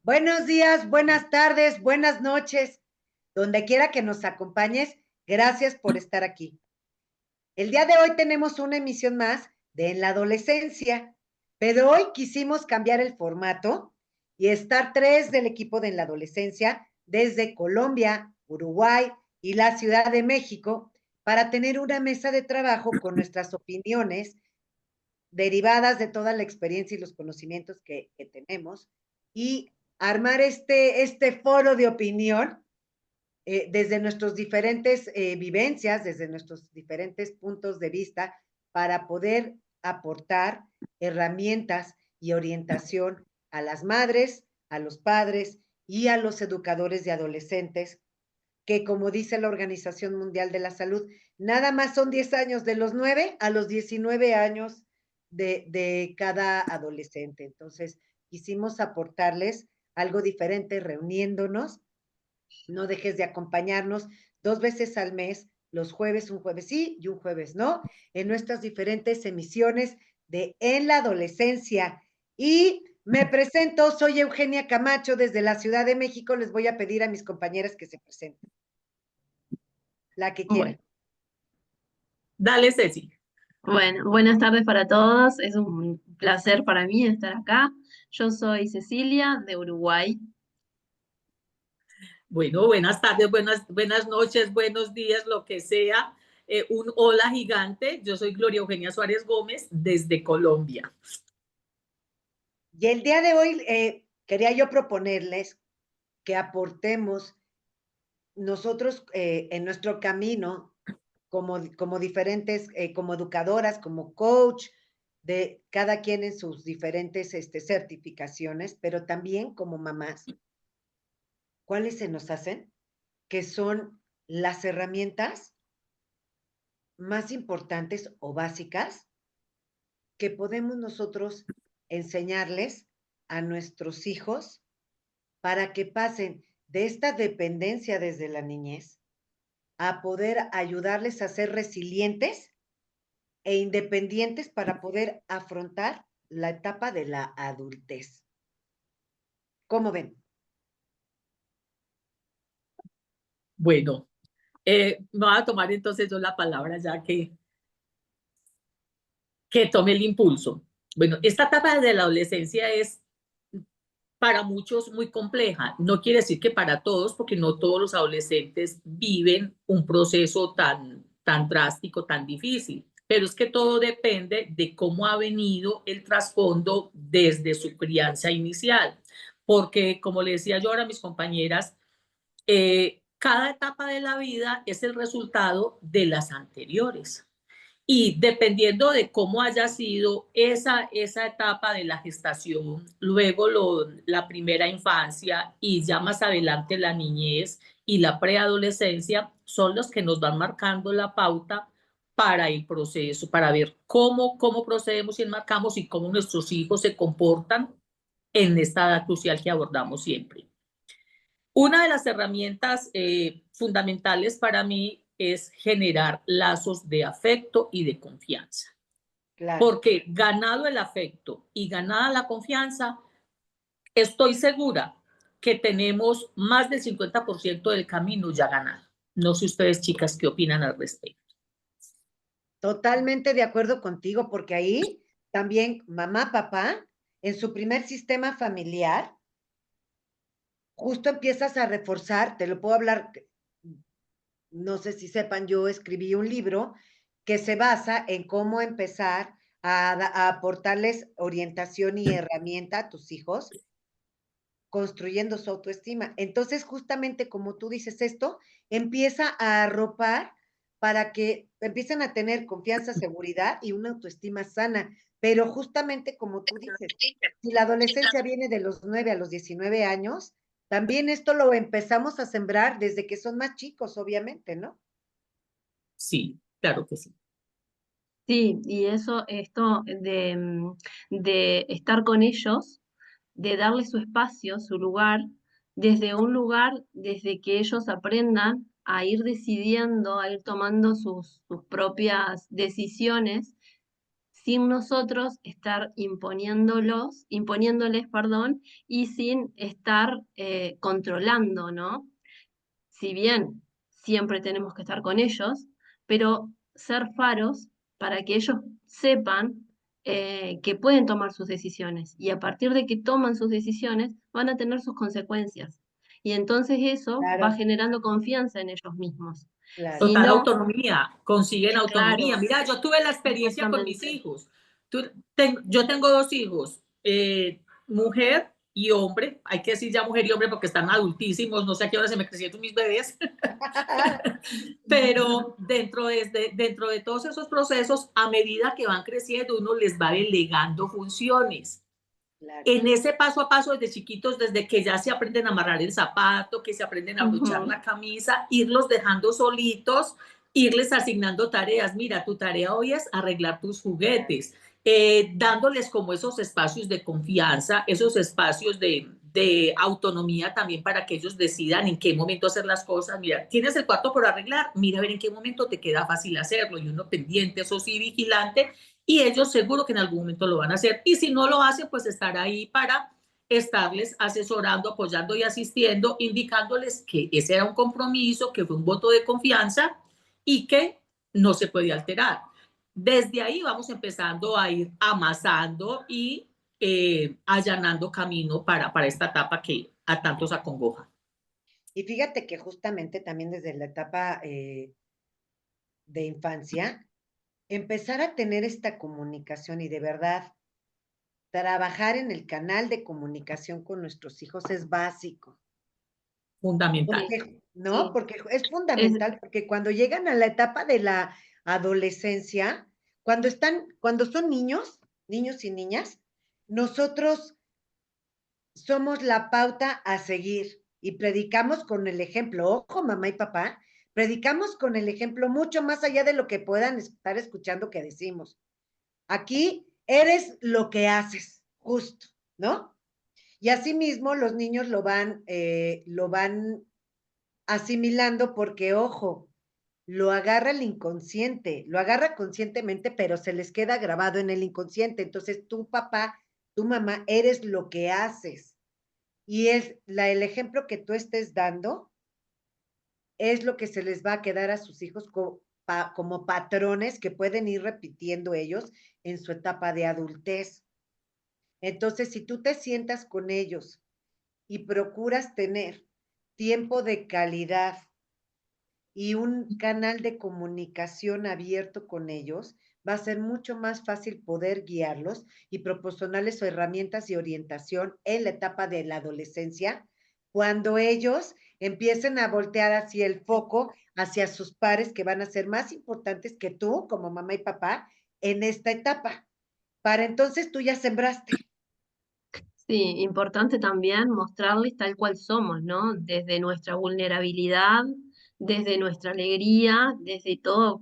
Buenos días, buenas tardes, buenas noches. Donde quiera que nos acompañes, gracias por estar aquí. El día de hoy tenemos una emisión más de En la Adolescencia, pero hoy quisimos cambiar el formato y estar tres del equipo de En la Adolescencia desde Colombia, Uruguay y la Ciudad de México para tener una mesa de trabajo con nuestras opiniones derivadas de toda la experiencia y los conocimientos que tenemos y armar este foro de opinión desde nuestras diferentes vivencias, desde nuestros diferentes puntos de vista, para poder aportar herramientas y orientación a las madres, a los padres y a los educadores de adolescentes, que como dice la Organización Mundial de la Salud, nada más son 10 años de los 9 a los 19 años de cada adolescente. Entonces, quisimos aportarles algo diferente reuniéndonos. No dejes de acompañarnos 2 veces al mes, los jueves, un jueves sí y un jueves no, en nuestras diferentes emisiones de En la Adolescencia. Y me presento, soy Eugenia Camacho desde la Ciudad de México. Les voy a pedir a mis compañeras que se presenten, la que Bueno, quiera. dale, Ceci. Bueno, buenas tardes para todos. Es un placer para mí estar acá. Yo soy Cecilia de Uruguay. Bueno, buenas tardes, buenas noches, buenos días, lo que sea. Un hola gigante. Yo soy Gloria Eugenia Suárez Gómez desde Colombia. Y el día de hoy quería yo proponerles que aportemos nosotros en nuestro camino como diferentes, como educadoras, como coach, de cada quien en sus diferentes certificaciones, pero también como mamás, ¿cuáles se nos hacen? Que son las herramientas más importantes o básicas que podemos nosotros enseñarles a nuestros hijos para que pasen de esta dependencia desde la niñez a poder ayudarles a ser resilientes e independientes para poder afrontar la etapa de la adultez. ¿Cómo ven? Bueno, me voy a tomar entonces yo la palabra ya que tome el impulso. Bueno, esta etapa de la adolescencia es para muchos muy compleja. No quiere decir que para todos, porque no todos los adolescentes viven un proceso tan drástico, tan difícil. Pero es que todo depende de cómo ha venido el trasfondo desde su crianza inicial. Porque, como le decía yo ahora a mis compañeras, cada etapa de la vida es el resultado de las anteriores. Y dependiendo de cómo haya sido esa etapa de la gestación, luego la primera infancia y ya más adelante la niñez y la preadolescencia, son los que nos van marcando la pauta para el proceso, para ver cómo procedemos y enmarcamos y cómo nuestros hijos se comportan en esta edad crucial que abordamos siempre. Una de las herramientas fundamentales para mí es generar lazos de afecto y de confianza. Claro. Porque ganado el afecto y ganada la confianza, estoy segura que tenemos más del 50% del camino ya ganado. No sé ustedes, chicas, qué opinan al respecto. Totalmente de acuerdo contigo, porque ahí también mamá, papá, en su primer sistema familiar, justo empiezas a reforzar, te lo puedo hablar, no sé si sepan, yo escribí un libro que se basa en cómo empezar a aportarles orientación y herramienta a tus hijos, construyendo su autoestima. Entonces, justamente como tú dices esto, empieza a arropar para que empiecen a tener confianza, seguridad y una autoestima sana. Pero justamente como tú dices, si la adolescencia viene de los 9 a los 19 años, también esto lo empezamos a sembrar desde que son más chicos, obviamente, ¿no? Sí, claro que sí. Sí, y esto de estar con ellos, de darles su espacio, su lugar, desde un lugar, desde que ellos aprendan a ir decidiendo, a ir tomando sus propias decisiones sin nosotros estar imponiéndoles, perdón, y sin estar controlando, ¿no? Si bien siempre tenemos que estar con ellos, pero ser faros para que ellos sepan que pueden tomar sus decisiones y a partir de que toman sus decisiones van a tener sus consecuencias. Y entonces eso va Claro, generando confianza en ellos mismos. claro. Si Total no, autonomía, consiguen autonomía. claro, Mira, yo tuve la experiencia con mis exactamente. hijos. Yo tengo dos hijos, mujer y hombre. Hay que decir ya mujer y hombre porque están adultísimos. No sé a qué hora se me crecieron mis bebés. Pero dentro de todos esos procesos, a medida que van creciendo, uno les va delegando funciones. Claro. En ese paso a paso desde chiquitos, desde que ya se aprenden a amarrar el zapato, que se aprenden a abrochar la camisa, irlos dejando solitos, irles asignando tareas. Mira, tu tarea hoy es arreglar tus juguetes, dándoles como esos espacios de confianza, esos espacios de autonomía también para que ellos decidan en qué momento hacer las cosas. Mira, tienes el cuarto por arreglar, mira a ver en qué momento te queda fácil hacerlo y uno pendiente, eso sí, vigilante, y ellos seguro que en algún momento lo van a hacer. Y si no lo hacen, pues estar ahí para estarles asesorando, apoyando y asistiendo, indicándoles que ese era un compromiso, que fue un voto de confianza y que no se puede alterar. Desde ahí vamos empezando a ir amasando y allanando camino para esta etapa que a tantos acongoja. Y fíjate que justamente también desde la etapa de infancia, empezar a tener esta comunicación y de verdad trabajar en el canal de comunicación con nuestros hijos es básico. Fundamental. Porque, ¿no? Sí, Porque es es, fundamental, porque cuando llegan a la etapa de la adolescencia, cuando son niños, niños y niñas, nosotros somos la pauta a seguir y predicamos con el ejemplo. Ojo, mamá y papá, predicamos con el ejemplo mucho más allá de lo que puedan estar escuchando que decimos. Aquí eres lo que haces, justo, ¿no? Y asimismo los niños lo van asimilando porque, ojo, lo agarra el inconsciente, lo agarra conscientemente, pero se les queda grabado en el inconsciente. Entonces, tu papá, tu mamá, eres lo que haces. Y el ejemplo que tú estés dando es lo que se les va a quedar a sus hijos como patrones que pueden ir repitiendo ellos en su etapa de adultez. Entonces, si tú te sientas con ellos y procuras tener tiempo de calidad y un canal de comunicación abierto con ellos, va a ser mucho más fácil poder guiarlos y proporcionarles herramientas y orientación en la etapa de la adolescencia, cuando ellos empiecen a voltear hacia el foco, hacia sus pares que van a ser más importantes que tú como mamá y papá en esta etapa. Para entonces tú ya sembraste. sí, importante también mostrarles tal cual somos, ¿no? Desde nuestra vulnerabilidad, desde nuestra alegría, desde todo,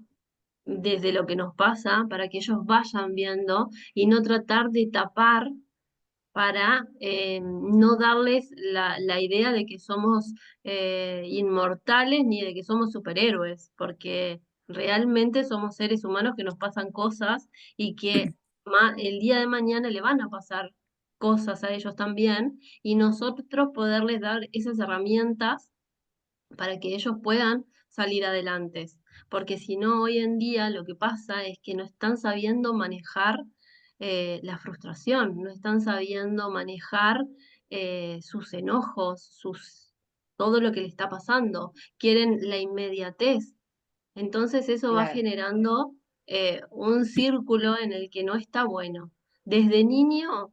desde lo que nos pasa, para que ellos vayan viendo y no tratar de tapar para no darles la idea de que somos inmortales ni de que somos superhéroes, porque realmente somos seres humanos que nos pasan cosas y que el día de mañana le van a pasar cosas a ellos también, y nosotros poderles dar esas herramientas para que ellos puedan salir adelante. Porque si no, hoy en día lo que pasa es que no están sabiendo manejar la frustración, no están sabiendo manejar sus enojos, todo lo que le está pasando. Quieren la inmediatez. Entonces eso va Claro, generando un círculo en el que no está bueno. Desde niño,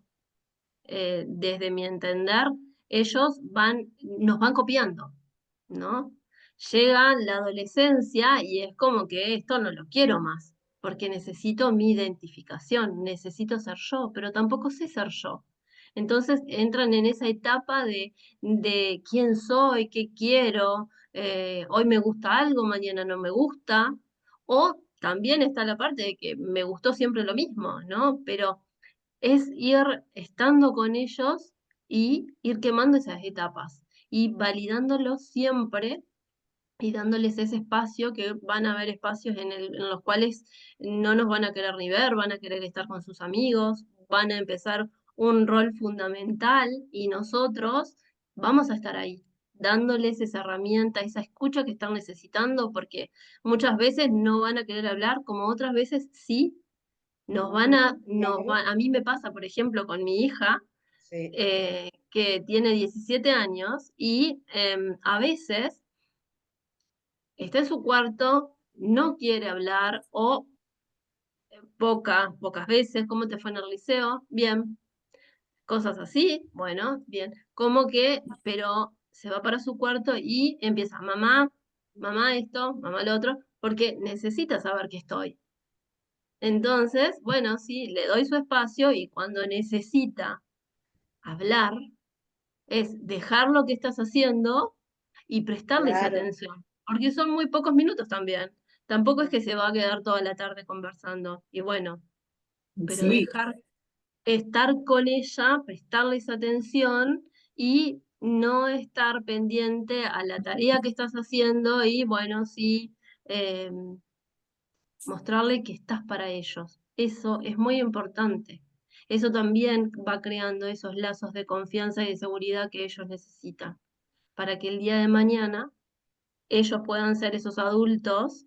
desde mi entender, nos van copiando, ¿no? Llega la adolescencia y es como que esto no lo quiero más, porque necesito mi identificación, necesito ser yo, pero tampoco sé ser yo. Entonces entran en esa etapa de quién soy, qué quiero, hoy me gusta algo, mañana no me gusta, o también está la parte de que me gustó siempre lo mismo, ¿no? Pero es ir estando con ellos y ir quemando esas etapas y validándolos siempre y dándoles ese espacio, que van a haber espacios en los cuales no nos van a querer ni ver, van a querer estar con sus amigos, van a empezar un rol fundamental y nosotros vamos a estar ahí, dándoles esa herramienta, esa escucha que están necesitando, porque muchas veces no van a querer hablar, como otras veces sí, a mí me pasa, por ejemplo, con mi hija, Sí, que tiene 17 años y a veces está en su cuarto, no quiere hablar o pocas veces, ¿cómo te fue en el liceo? Bien, cosas así, bueno, bien, como que, pero se va para su cuarto y empieza, mamá, mamá esto, mamá lo otro, porque necesita saber que estoy. Entonces, bueno, sí, le doy su espacio y cuando necesita hablar, es dejar lo que estás haciendo y prestarles claro. atención, porque son muy pocos minutos también. Tampoco es que se va a quedar toda la tarde conversando. Y bueno, pero Sí, dejar estar con ella, prestarles atención y no estar pendiente a la tarea que estás haciendo y bueno, sí, eh, mostrarle que estás para ellos. Eso es muy importante. Eso también va creando esos lazos de confianza y de seguridad que ellos necesitan para que el día de mañana ellos puedan ser esos adultos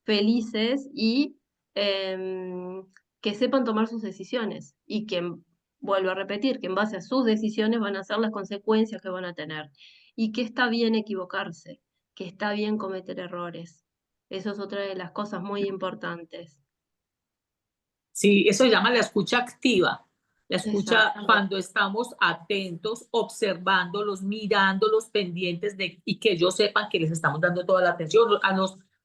felices y que sepan tomar sus decisiones y que, vuelvo a repetir, que en base a sus decisiones van a ser las consecuencias que van a tener y que está bien equivocarse, que está bien cometer errores. Eso es otra de las cosas muy importantes. sí, eso se llama la escucha activa. La escucha Exacto. cuando estamos atentos, observándolos, mirándolos, pendientes de y que ellos sepan que les estamos dando toda la atención.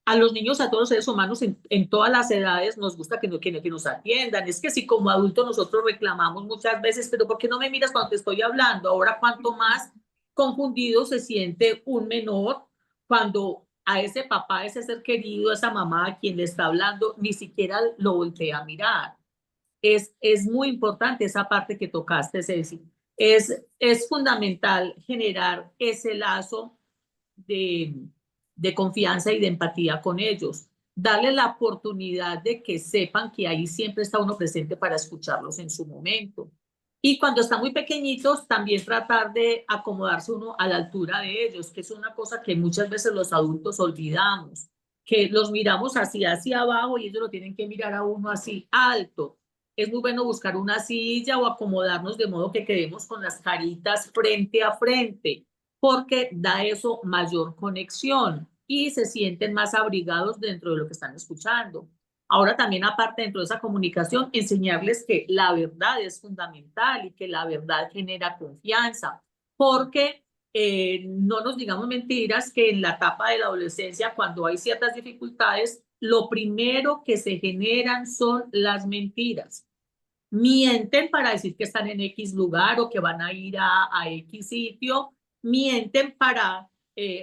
A los niños, a todos los seres humanos en todas las edades nos gusta que nos atiendan. Es que si como adultos nosotros reclamamos muchas veces, pero ¿por qué no me miras cuando te estoy hablando? Ahora, cuánto más confundido se siente un menor cuando a ese papá, a ese ser querido, a esa mamá a quien le está hablando, ni siquiera lo voltea a mirar. Es muy importante esa parte que tocaste, Ceci. Es fundamental generar ese lazo de, de confianza y de empatía con ellos. Darle la oportunidad de que sepan que ahí siempre está uno presente para escucharlos en su momento. Y cuando están muy pequeñitos, también tratar de acomodarse uno a la altura de ellos, que es una cosa que muchas veces los adultos olvidamos, que los miramos hacia abajo y ellos lo tienen que mirar a uno así alto. Es muy bueno buscar una silla o acomodarnos de modo que quedemos con las caritas frente a frente, porque da eso mayor conexión y se sienten más abrigados dentro de lo que están escuchando. Ahora también, aparte dentro de esa comunicación, enseñarles que la verdad es fundamental y que la verdad genera confianza, porque no nos digamos mentiras que en la etapa de la adolescencia, cuando hay ciertas dificultades, lo primero que se generan son las mentiras. Mienten para decir que están en X lugar o que van a ir a X sitio, mienten para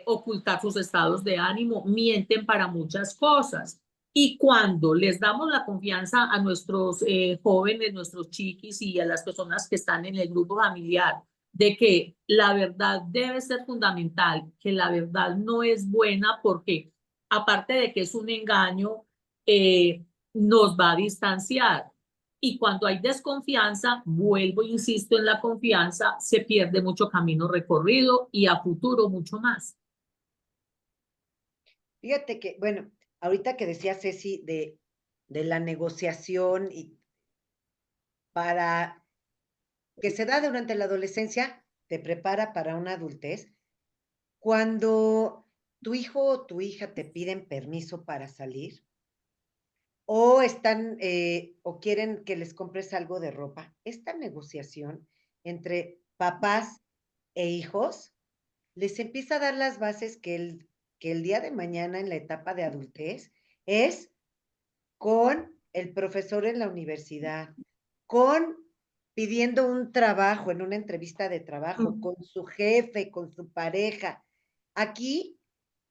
ocultar sus estados de ánimo, mienten para muchas cosas. Y cuando les damos la confianza a nuestros jóvenes, nuestros chiquis y a las personas que están en el grupo familiar, de que la verdad debe ser fundamental, que la verdad no es buena porque aparte de que es un engaño, nos va a distanciar. Y cuando hay desconfianza, vuelvo e insisto en la confianza, se pierde mucho camino recorrido y a futuro mucho más. Fíjate que, bueno, ahorita que decía Ceci de la negociación y para que se da durante la adolescencia, te prepara para una adultez. Cuando tu hijo o tu hija te piden permiso para salir o están o quieren que les compres algo de ropa, esta negociación entre papás e hijos les empieza a dar las bases que el día de mañana en la etapa de adultez es con el profesor en la universidad, con pidiendo un trabajo en una entrevista de trabajo, Mm. con su jefe, con su pareja. Aquí,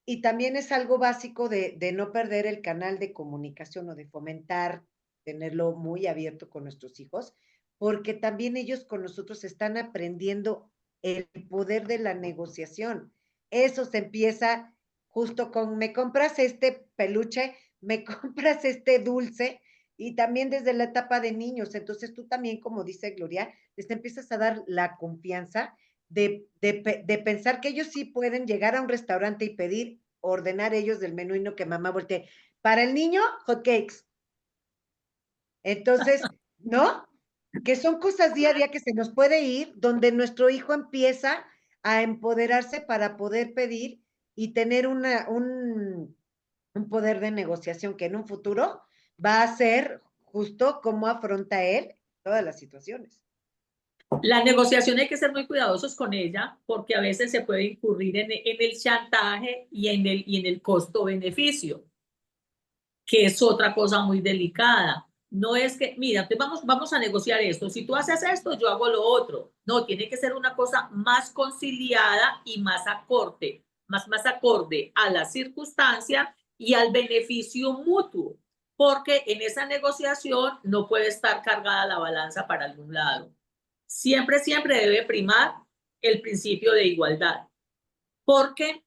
y también es algo básico de no perder el canal de comunicación o de fomentar, tenerlo muy abierto con nuestros hijos, porque también ellos con nosotros están aprendiendo el poder de la negociación. Eso se empieza justo con me compras este peluche, me compras este dulce, y también desde la etapa de niños. Entonces tú también, como dice Gloria, les empiezas a dar la confianza de pensar que ellos sí pueden llegar a un restaurante y pedir, ordenar ellos del menú y no que mamá voltee. Para el niño, hot cakes. Entonces, ¿no? Que son cosas día a día que se nos puede ir, donde nuestro hijo empieza a empoderarse para poder pedir y tener un poder de negociación que en un futuro va a ser justo cómo afronta él todas las situaciones. La negociación hay que ser muy cuidadosos con ella porque a veces se puede incurrir en el chantaje y en el costo-beneficio, que es otra cosa muy delicada. No es que, mira, vamos a negociar esto. Si tú haces esto, yo hago lo otro. No, tiene que ser una cosa más conciliada y más acorde a la circunstancia y al beneficio mutuo, porque en esa negociación no puede estar cargada la balanza para algún lado. Siempre, siempre debe primar el principio de igualdad, porque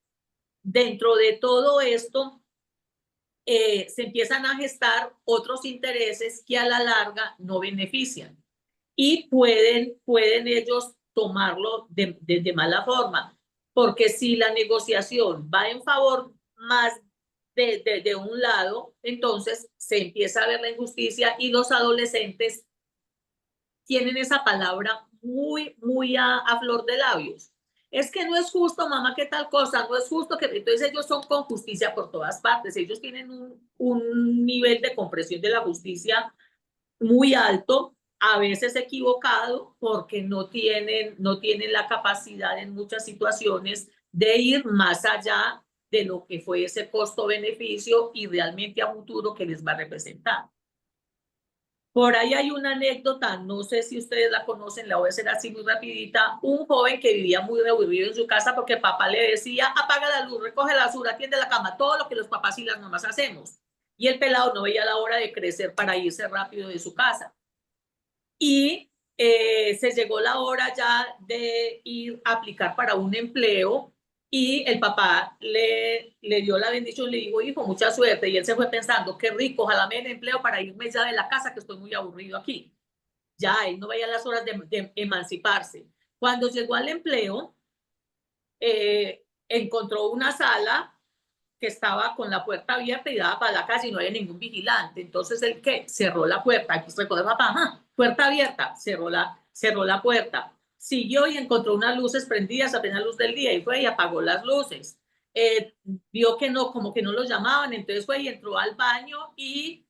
dentro de todo esto se empiezan a gestar otros intereses que a la larga no benefician y pueden ellos tomarlo de mala forma, porque si la negociación va en favor más de un lado, entonces se empieza a ver la injusticia y los adolescentes tienen esa palabra muy a flor de labios. Es que no es justo, mamá, que tal cosa, no es justo que... Entonces ellos son con justicia por todas partes, ellos tienen un nivel de comprensión de la justicia muy alto, a veces equivocado, porque no tienen la capacidad en muchas situaciones de ir más allá de lo que fue ese costo-beneficio y realmente a futuro que les va a representar. Por ahí hay una anécdota, no sé si ustedes la conocen, la voy a hacer así muy rapidita. Un joven que vivía muy aburrido en su casa porque papá le decía, apaga la luz, recoge la basura, atiende la cama, todo lo que los papás y las mamás hacemos. Y el pelado no veía la hora de crecer para irse rápido de su casa. Y se llegó la hora ya de ir a aplicar para un empleo y el papá le dio la bendición, le dijo, hijo, mucha suerte. Y él se fue pensando, qué rico, ojalá me den empleo para irme ya de la casa, que estoy muy aburrido aquí. Ya, él no veía las horas de emanciparse. Cuando llegó al empleo, encontró una sala que estaba con la puerta abierta y daba para la casa y no había ningún vigilante. Entonces él que cerró la puerta, aquí se recuerda papá, ajá, puerta abierta, cerró la puerta. Siguió y encontró unas luces prendidas, apenas luz del día, y fue y apagó las luces. Vio que no, como que no lo llamaban, entonces fue y entró al baño y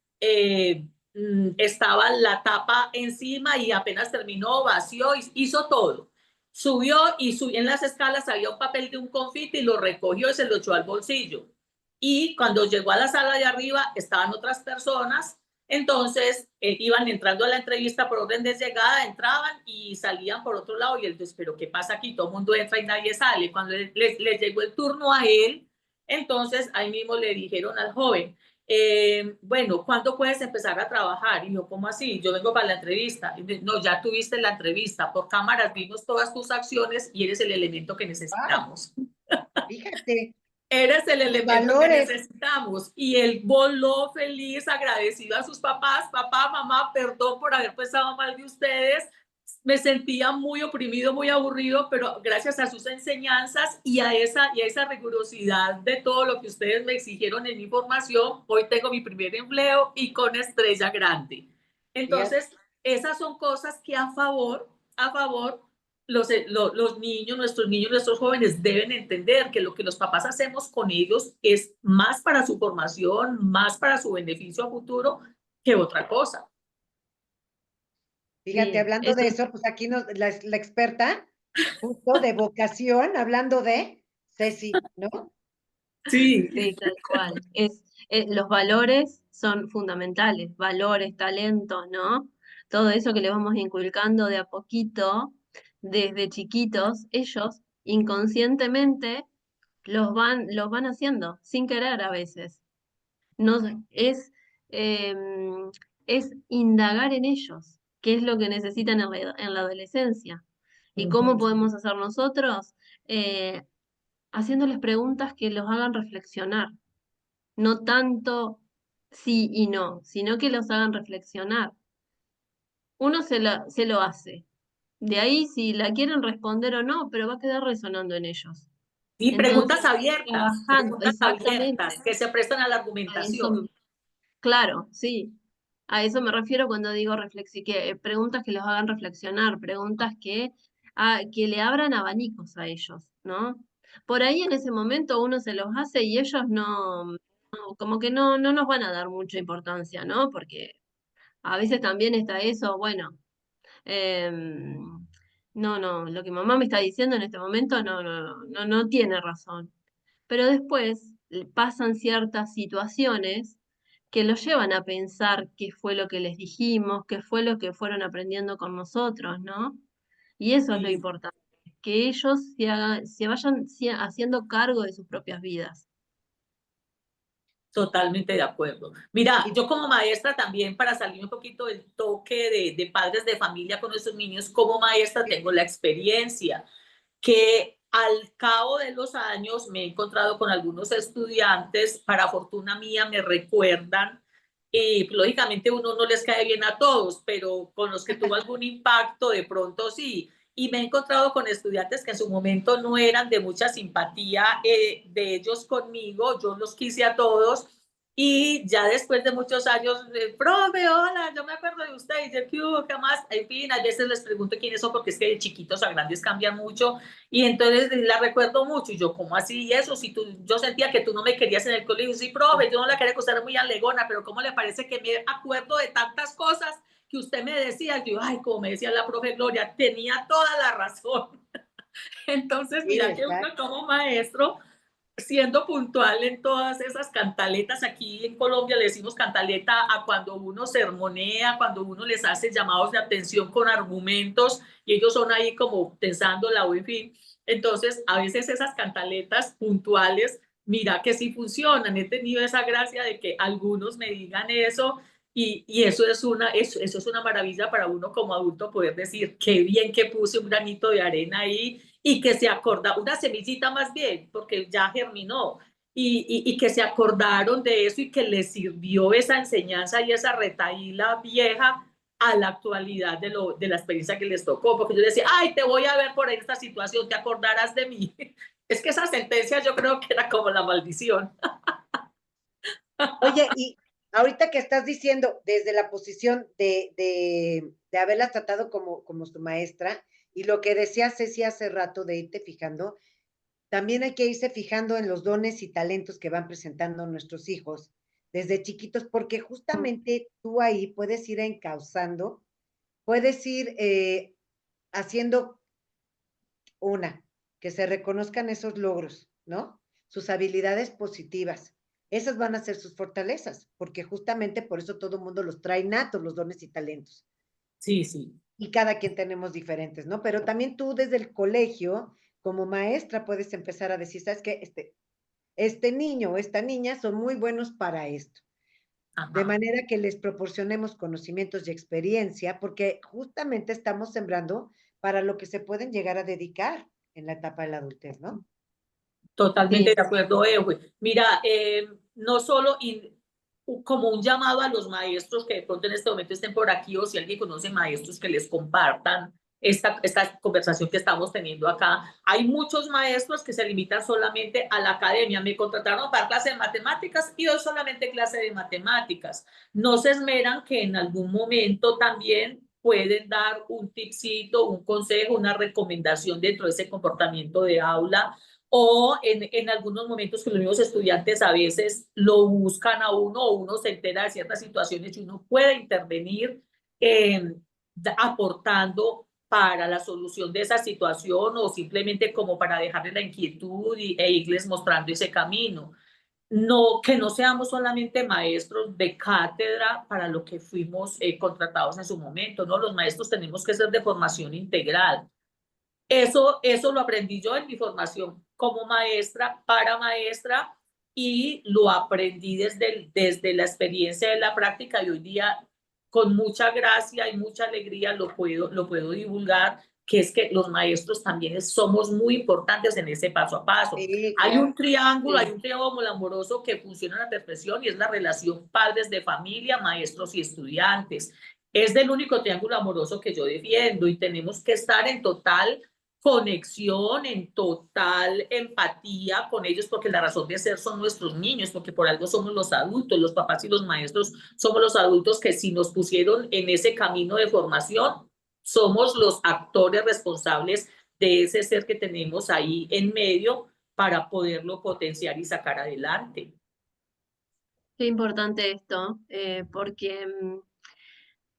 estaba la tapa encima y apenas terminó, vació, hizo todo. Subió y en las escalas había un papel de un confite y lo recogió y se lo echó al bolsillo. Y cuando llegó a la sala de arriba estaban otras personas, entonces iban entrando a la entrevista por orden de llegada, entraban y salían por otro lado y él dice, pero ¿qué pasa aquí? Todo el mundo entra y nadie sale. Cuando les llegó el turno a él, entonces ahí mismo le dijeron al joven, bueno, ¿cuándo puedes empezar a trabajar? Y yo, ¿cómo así? Yo vengo para la entrevista. Y dice, no, ya tuviste la entrevista, por cámaras vimos todas tus acciones y eres el elemento que necesitamos. Wow, fíjate. Eres el Los elemento que valores. necesitamos. Y él voló feliz, agradecido a sus papás, papá, mamá, perdón por haber pensado mal de ustedes. Me sentía muy oprimido, muy aburrido, pero gracias a sus enseñanzas y a esa rigurosidad de todo lo que ustedes me exigieron en mi formación, hoy tengo mi primer empleo y con estrella grande. Entonces, esas son cosas que a favor, los niños, nuestros jóvenes deben entender que lo que los papás hacemos con ellos es más para su formación, más para su beneficio a futuro que otra cosa. Fíjate, Sí, hablando eso de eso, pues aquí la experta, justo de vocación, hablando de Ceci, ¿no? Sí. sí, tal cual. Los valores son fundamentales, valores, talentos, ¿no? Todo eso que le vamos inculcando de a poquito, desde chiquitos, ellos inconscientemente los van haciendo, sin querer a veces. No, em, es indagar en ellos, qué es lo que necesitan en la adolescencia. ¿Y cómo podemos hacer nosotros? haciéndoles preguntas que los hagan reflexionar, no tanto sí y no, sino que los hagan reflexionar. Uno se lo hace. De ahí si la quieren responder o no, pero va a quedar resonando en ellos. Y Entonces, trabajando, preguntas abiertas exactamente, que se prestan a la a eso, argumentación. claro, sí. A eso me refiero cuando digo preguntas que los hagan reflexionar, preguntas que le abran abanicos a ellos, ¿no? Por ahí en ese momento uno se los hace y ellos como que no nos van a dar mucha importancia, ¿no? Porque a veces también está eso, bueno, em, no, lo que mamá me está diciendo en este momento no tiene razón. Pero después pasan ciertas situaciones que los llevan a pensar qué fue lo que les dijimos, qué fue lo que fueron aprendiendo con nosotros, ¿no? Y eso es lo Sí, importante, que ellos se vayan haciendo cargo de sus propias vidas. totalmente de acuerdo. Mira, Y yo como maestra también, para salir un poquito del toque de padres de familia con nuestros niños, como maestra tengo la experiencia que al cabo de los años me he encontrado con algunos estudiantes, para fortuna mía me recuerdan, y lógicamente uno no les cae bien a todos, pero con los que tuvo algún impacto de pronto sí. Y me he encontrado con estudiantes que en su momento no eran de mucha simpatía de ellos conmigo, yo los quise a todos, y ya después de muchos años, profe, hola, yo me acuerdo de usted, y yo, ¿qué hubo? ¿Qué más? En fin, a veces les pregunto quiénes son, porque es que de chiquitos a grandes cambian mucho, y entonces la recuerdo mucho, y yo, ¿cómo así? Y eso, si tú, yo sentía que tú no me querías en el colegio, sí, profe, yo no la quería acusar muy alegona, pero ¿cómo le parece que me acuerdo de tantas cosas que usted me decía? Yo, ay, como me decía la profe Gloria, tenía toda la razón. Entonces, sí, mira que uno exacto. como maestro, siendo puntual en todas esas cantaletas, aquí en Colombia le decimos cantaleta a cuando uno sermonea, cuando uno les hace llamados de atención con argumentos y ellos son ahí como pensándola o en fin. Entonces, a veces esas cantaletas puntuales, mira que sí funcionan. He tenido esa gracia de que algunos me digan eso y eso es una maravilla para uno como adulto poder decir, qué bien que puse un granito de arena ahí y que se acorda, una semillita más bien, porque ya germinó, y que se acordaron de eso y que les sirvió esa enseñanza y esa retaíla vieja a la actualidad de la experiencia que les tocó, porque yo decía, ay, te voy a ver por esta situación, te acordarás de mí. Es que esa sentencia yo creo que era como la maldición. Oye, y ahorita que estás diciendo desde la posición de haberla tratado como su maestra, y lo que decía Ceci hace rato de irte fijando, también hay que irse fijando en los dones y talentos que van presentando nuestros hijos desde chiquitos, porque justamente tú ahí puedes ir encauzando, puedes ir haciendo una, que se reconozcan esos logros, ¿no? Sus habilidades positivas. Esas van a ser sus fortalezas, porque justamente por eso todo el mundo los trae natos, los dones y talentos. Sí, sí. Y cada quien tenemos diferentes, ¿no? Pero también tú desde el colegio, como maestra, puedes empezar a decir, ¿sabes qué? Este niño o esta niña son muy buenos para esto. De Ajá. manera que les proporcionemos conocimientos y experiencia, porque justamente estamos sembrando para lo que se pueden llegar a dedicar en la etapa de la adultez, ¿no? Totalmente Sí, de acuerdo, Ewe. Mira, no solo como un llamado a los maestros que de pronto en este momento estén por aquí o si alguien conoce maestros que les compartan esta conversación que estamos teniendo acá. Hay muchos maestros que se limitan solamente a la academia. Me contrataron para clase de matemáticas y doy solamente clase de matemáticas. No se esmeran que en algún momento también pueden dar un tipcito, un consejo, una recomendación dentro de ese comportamiento de aula o en algunos momentos que los mismos estudiantes a veces lo buscan a uno o uno se entera de ciertas situaciones y uno puede intervenir eh, aportando para la solución de esa situación o simplemente como para dejarle la inquietud e irles mostrando ese camino. No, que no seamos solamente maestros de cátedra para lo que fuimos contratados en su momento, ¿no? Los maestros tenemos que ser de formación integral. Eso lo aprendí yo en mi formación como maestra, para maestra, y lo aprendí desde la experiencia de la práctica y hoy día con mucha gracia y mucha alegría lo puedo divulgar, que es que los maestros también somos muy importantes en ese paso a paso. Sí, Hay claro. un triángulo, Sí. hay un triángulo amoroso que funciona a la perfección y es la relación padres de familia, maestros y estudiantes. Es del único triángulo amoroso que yo defiendo y tenemos que estar en total conexión, en total empatía con ellos, porque la razón de ser son nuestros niños, porque por algo somos los adultos, los papás y los maestros somos los adultos que si nos pusieron en ese camino de formación, somos los actores responsables de ese ser que tenemos ahí en medio para poderlo potenciar y sacar adelante. Qué importante esto, porque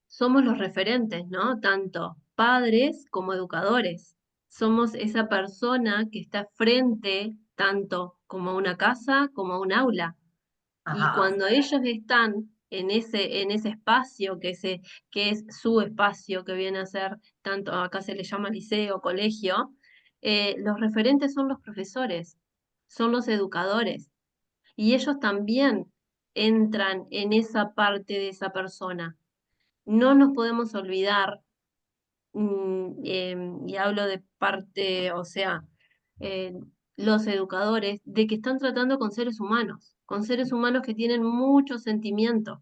somos los referentes, ¿no? Tanto padres como educadores. Somos esa persona que está frente tanto como a una casa como a un aula. Y Ajá. cuando ellos están en ese espacio que es su espacio, que viene a ser tanto, acá se le llama liceo, colegio, los referentes son los profesores, son los educadores. Y ellos también entran en esa parte de esa persona. No nos podemos olvidar, y hablo de parte, o sea, eh, los educadores, de que están tratando con seres humanos que tienen muchos sentimientos,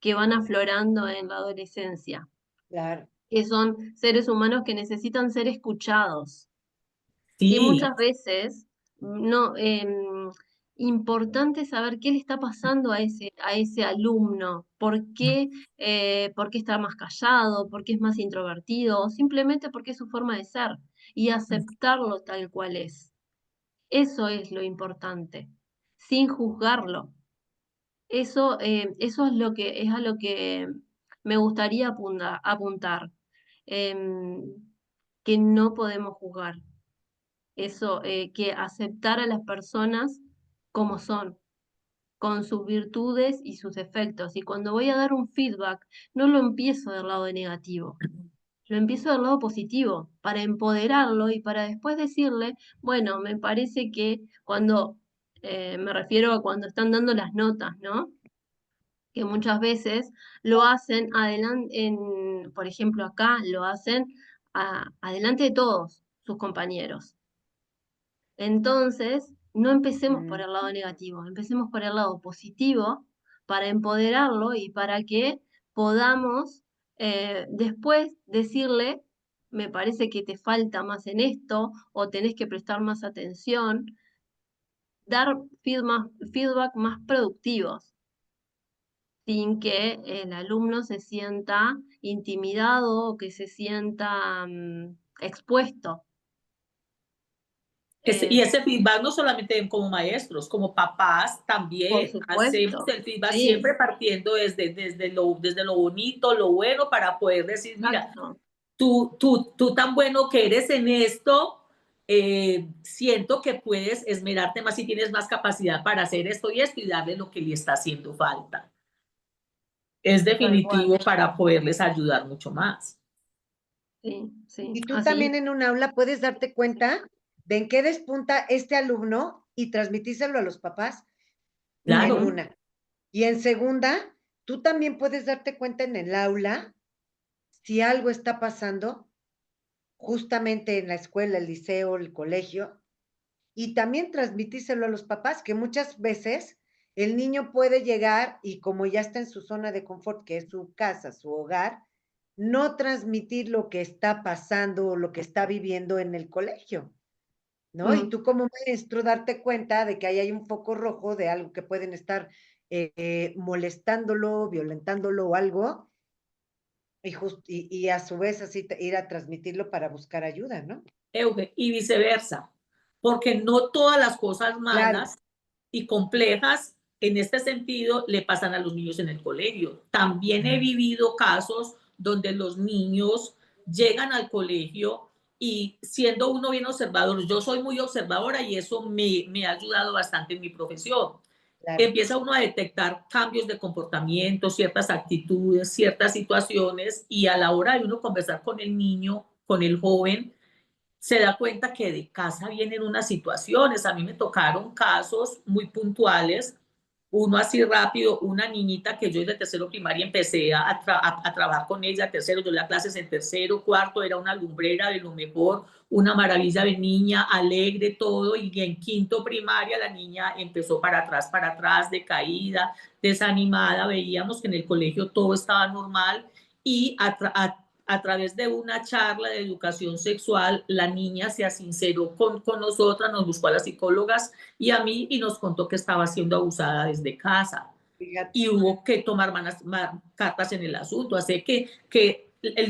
que van aflorando en la adolescencia, Claro. que son seres humanos que necesitan ser escuchados. Y Sí, muchas veces, no, importante saber qué le está pasando a ese alumno, por qué está más callado, por qué es más introvertido, o simplemente porque es su forma de ser, y aceptarlo tal cual es. Eso es lo importante, sin juzgarlo. Eso es a lo que me gustaría apuntar, em, que no podemos juzgar eso, que aceptar a las personas como son, con sus virtudes y sus defectos. Y cuando voy a dar un feedback, no lo empiezo del lado negativo, lo empiezo del lado positivo, para empoderarlo y para después decirle, bueno, me parece que cuando, me refiero a cuando están dando las notas, ¿no? Que muchas veces lo hacen adelante, por ejemplo, acá lo hacen adelante de todos sus compañeros. Entonces, no empecemos por Mm. el lado negativo, empecemos por el lado positivo para empoderarlo y para que podamos después decirle, me parece que te falta más en esto o tenés que prestar más atención, dar feedback más productivos, sin que el alumno se sienta intimidado o que se sienta expuesto. Y Eh, ese feedback no solamente como maestros, como papás por también hacemos supuesto, el feedback sí, siempre partiendo desde lo bonito, lo bueno, para poder decir, mira, exacto. tú tan bueno que eres en esto, siento que puedes esmerarte más y tienes más capacidad para hacer esto y darle lo que le está haciendo falta. Es Tal cual. definitivo para poderles ayudar mucho más. Sí, sí, Y tú así, también en un aula puedes darte cuenta de en qué despunta este alumno y transmitírselo a los papás en Claro. una. Y en segunda, tú también puedes darte cuenta en el aula si algo está pasando justamente en la escuela, el liceo, el colegio, y también transmitírselo a los papás, que muchas veces el niño puede llegar y como ya está en su zona de confort, que es su casa, su hogar, no transmitir lo que está pasando o lo que está viviendo en el colegio, ¿no? Y mm, tú como maestro darte cuenta de que ahí hay un foco rojo de algo que pueden estar molestándolo, violentándolo o algo, y a su vez así ir a transmitirlo para buscar ayuda, ¿no? Euge, y viceversa, porque no todas las cosas Claro. malas y complejas en este sentido le pasan a los niños en el colegio. También he vivido casos donde los niños llegan al colegio y siendo uno bien observador, yo soy muy observadora y eso me ha ayudado bastante en mi profesión. Claro. Empieza uno a detectar cambios de comportamiento, ciertas actitudes, ciertas situaciones y a la hora de uno conversar con el niño, con el joven, se da cuenta que de casa vienen unas situaciones. A mí me tocaron casos muy puntuales uno así rápido, una niñita que yo desde tercero primaria empecé a trabajar con ella, tercero, yo las clases en tercero, cuarto, era una lumbrera de lo mejor, una maravilla de niña, alegre todo, y en quinto primaria la niña empezó para atrás, decaída, desanimada, veíamos que en el colegio todo estaba normal, y a través de una charla de educación sexual, la niña se sinceró con nosotras, nos buscó a las psicólogas y a mí y nos contó que estaba siendo abusada desde casa. Fíjate. Y hubo que tomar cartas en el asunto. Así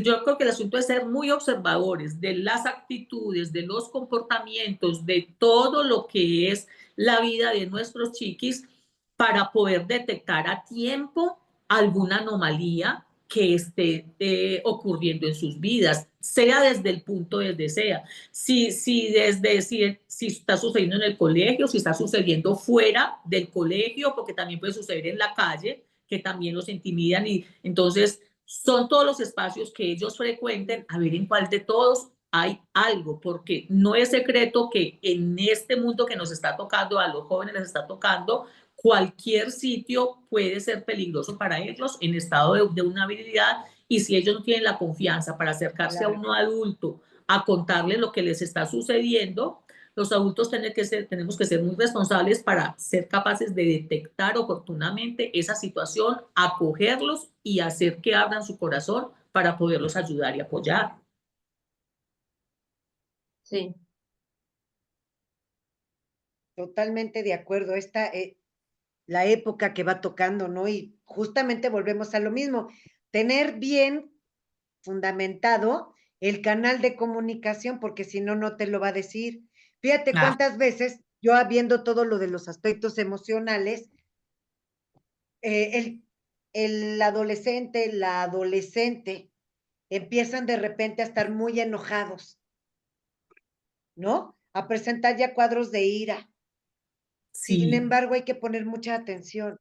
yo creo que el asunto es ser muy observadores de las actitudes, de los comportamientos, de todo lo que es la vida de nuestros chiquis para poder detectar a tiempo alguna anomalía que esté ocurriendo en sus vidas, sea desde el punto desde sea. Si está sucediendo en el colegio, si está sucediendo fuera del colegio, porque también puede suceder en la calle, que también los intimidan, y entonces son todos los espacios que ellos frecuenten, a ver en cuál de todos hay algo, porque no es secreto que en este mundo que nos está tocando, a los jóvenes les está tocando, cualquier sitio puede ser peligroso para ellos en estado de una habilidad, y si ellos no tienen la confianza para acercarse a uno adulto a contarle lo que les está sucediendo, los adultos tenemos que ser muy responsables para ser capaces de detectar oportunamente esa situación, acogerlos y hacer que abran su corazón para poderlos ayudar y apoyar. Sí. Totalmente de acuerdo. La época que va tocando, ¿no? Y justamente volvemos a lo mismo, tener bien fundamentado el canal de comunicación, porque si no, no te lo va a decir. Fíjate cuántas veces yo viendo todo lo de los aspectos emocionales, el adolescente, la adolescente, empiezan de repente a estar muy enojados, ¿no? A presentar ya cuadros de ira. Sin Sí. embargo, hay que poner mucha atención,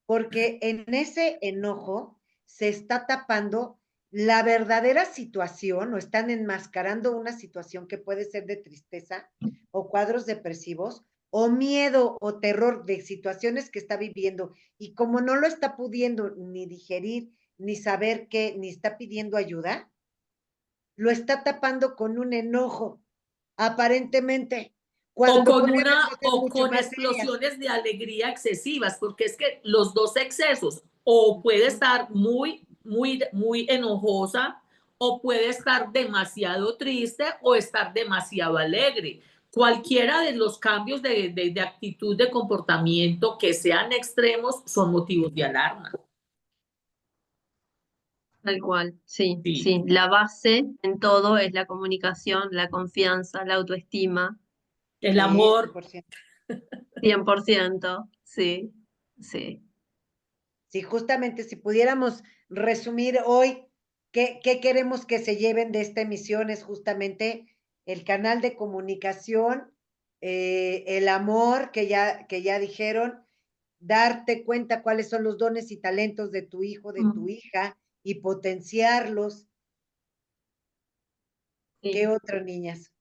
porque en ese enojo se está tapando la verdadera situación o están enmascarando una situación que puede ser de tristeza o cuadros depresivos o miedo o terror de situaciones que está viviendo, y como no lo está pudiendo ni digerir, ni saber qué, ni está pidiendo ayuda, lo está tapando con un enojo, aparentemente, cuando podría haber cosas O mucho con más serias. explosiones de alegría excesivas, porque es que los dos excesos, o puede estar muy enojosa, o puede estar demasiado triste, o estar demasiado alegre. Cualquiera de los cambios de actitud, de comportamiento que sean extremos son motivos de alarma. Tal cual, sí, Sí. sí. La base en todo es la comunicación, la confianza, la autoestima, El Sí, amor. 100%. 100%, sí, sí. Sí, justamente si pudiéramos resumir hoy qué queremos que se lleven de esta emisión, es justamente el canal de comunicación, el amor que ya dijeron, darte cuenta cuáles son los dones y talentos de tu hijo, de tu hija, y potenciarlos. ¿Qué Sí. otra, niñas?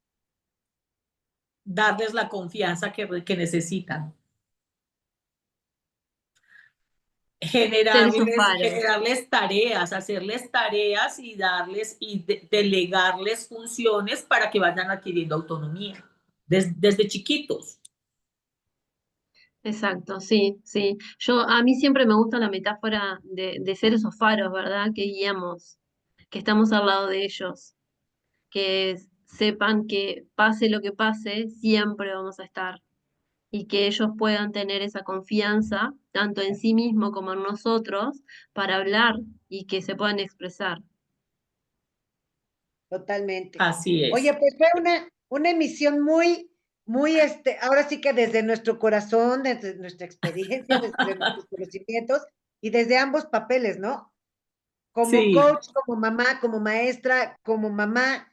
Darles la confianza que necesitan. Ser esos faros. Generarles tareas, hacerles tareas y delegarles funciones para que vayan adquiriendo autonomía desde chiquitos. Exacto, sí, sí. A mí siempre me gusta la metáfora de ser esos faros, ¿verdad? Que guiamos, que estamos al lado de ellos, que sepan que pase lo que pase, siempre vamos a estar, y que ellos puedan tener esa confianza, tanto en sí mismo como en nosotros, para hablar y que se puedan expresar. Totalmente. Así Oye, es. pues fue una emisión muy, ahora sí que desde nuestro corazón, desde nuestra experiencia, desde nuestros conocimientos y desde ambos papeles, ¿no? Como Sí, coach, como mamá, como maestra, como mamá.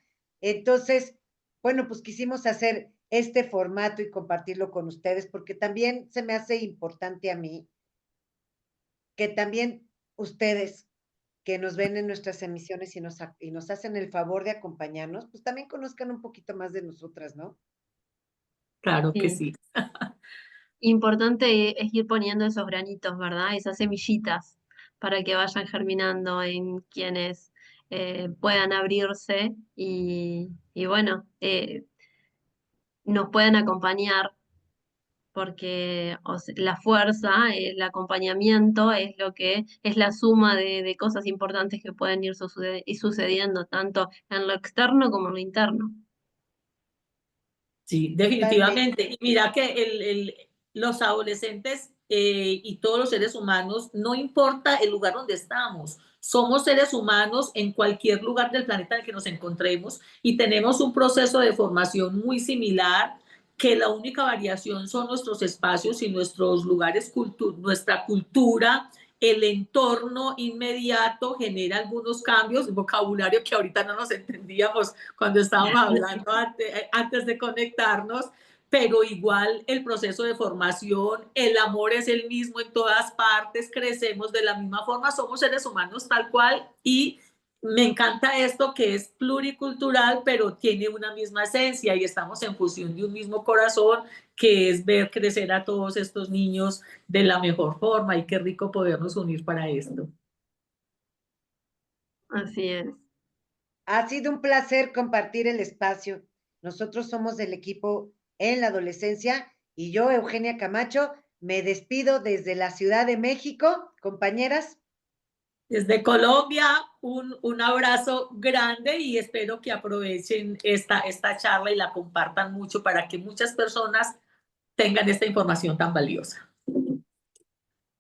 Entonces, bueno, pues quisimos hacer este formato y compartirlo con ustedes, porque también se me hace importante a mí que también ustedes que nos ven en nuestras emisiones y nos hacen el favor de acompañarnos, pues también conozcan un poquito más de nosotras, ¿no? claro que Sí, sí. importante es ir poniendo esos granitos, ¿verdad? Esas semillitas para que vayan germinando en quienes puedan abrirse y bueno, nos puedan acompañar porque la fuerza, el acompañamiento es lo que es la suma de cosas importantes que pueden ir sucediendo tanto en lo externo como en lo interno. Sí, Totalmente. definitivamente. Y mira que los adolescentes y todos los seres humanos, no importa el lugar donde estamos, somos seres humanos en cualquier lugar del planeta en el que nos encontremos y tenemos un proceso de formación muy similar, que la única variación son nuestros espacios y nuestros lugares, nuestra cultura, el entorno inmediato genera algunos cambios, vocabulario que ahorita no nos entendíamos cuando estábamos hablando antes de conectarnos, pero igual el proceso de formación, el amor es el mismo en todas partes, crecemos de la misma forma, somos seres humanos tal cual y me encanta esto que es pluricultural, pero tiene una misma esencia y estamos en fusión de un mismo corazón, que es ver crecer a todos estos niños de la mejor forma y qué rico podernos unir para esto. Así es. Ha sido un placer compartir el espacio. Nosotros somos del equipo en la adolescencia y yo, Eugenia Camacho, me despido desde la Ciudad de México, compañeras. Desde Colombia, un abrazo grande y espero que aprovechen esta charla y la compartan mucho para que muchas personas tengan esta información tan valiosa.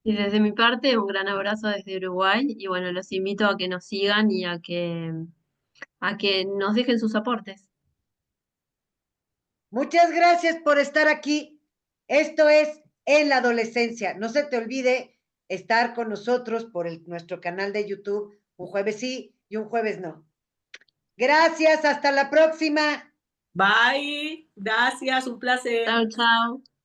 Y desde mi parte, un gran abrazo desde Uruguay y bueno, los invito a que nos sigan y a que nos dejen sus aportes. Muchas gracias por estar aquí. Esto es En la Adolescencia. No se te olvide estar con nosotros por nuestro canal de YouTube, un jueves sí y un jueves no. Gracias, hasta la próxima. Bye, gracias, un placer. Chao, chao.